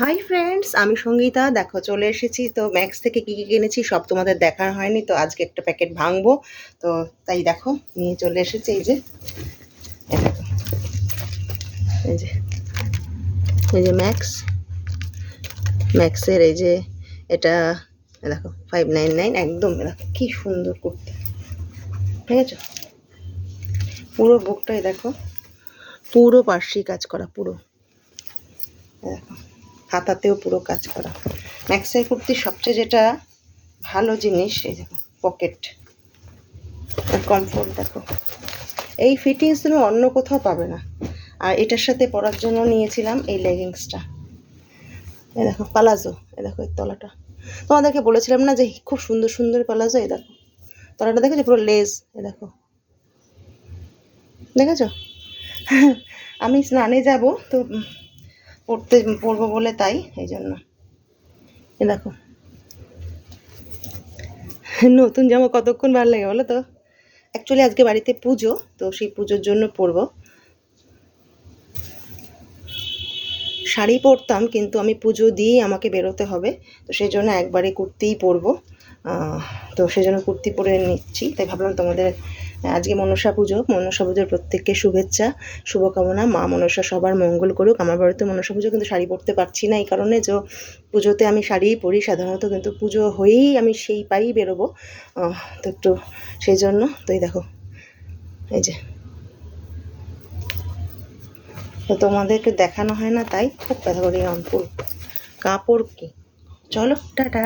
Hi friends, আমি সঙ্গীতা। দেখো চলে এসেছি। তো ম্যাক্স থেকে কী কী কিনেছি সব তোমাদের দেখা হয়নি, তো আজকে একটা প্যাকেট ভাঙবো। তো তাই দেখো নিয়ে চলে এসেছি। এই দেখো, এই যে এই যে ম্যাক্সের এই যে এটা দেখো 599 একদম। দেখো কি সুন্দর কুর্তি, ঠিক আছে? পুরো বুকটাই দেখো, পুরো পার্সি কাজ করা, পুরো দেখো হাতাতেও পুরো কাজ করা। ম্যাক্সের কুর্তির সবচেয়ে যেটা ভালো জিনিস এই দেখো পকেট আর কমফোর্ট। দেখো এই ফিটিংস তুমি অন্য কোথাও পাবে না। আর এটার সাথে পরার জন্য নিয়েছিলাম এই লেগিংসটা। এই দেখো পালাজো, এই দেখো এই তলাটা তোমাদেরকে বলেছিলাম না যে খুব সুন্দর সুন্দর পালাজো। এই দেখো তলাটা দেখেছো, পুরো লেস। এই দেখো, দেখেছো? আমি স্নানে যাব তো পরবো বলে তাই এই জন্য। এই দেখো নতুন জামা কতক্ষণ ভালো লাগে বলো তো। অ্যাকচুয়ালি আজকে বাড়িতে পুজো, তো সেই পুজোর জন্য পরবো। শাড়ি পরতাম কিন্তু আমি পুজো দিয়েই আমাকে বেরোতে হবে, তো সেই জন্য একবারে কুর্তিই পরবো। তো সেই জন্য কুর্তি পরে নিচ্ছি। তাই ভাবলাম তোমাদের আজকে মনসা পুজোর প্রত্যেককে শুভেচ্ছা, শুভকামনা। মা মনসা সবার মঙ্গল করুক। আমার বাড়িতে মনসা পুজো, কিন্তু শাড়ি পরতে পারছি না এই কারণে যে পুজোতে আমি শাড়িই পরি সাধারণত, কিন্তু পুজো হয়েই আমি সেই পাই বেরোবো। তো একটু সেই জন্য। তো এই দেখো এই যে, তো তোমাদেরকে দেখানো হয় না তাই খুব ব্যথা করি। অঙ্কুর কাপড় কি, চলো টাটা।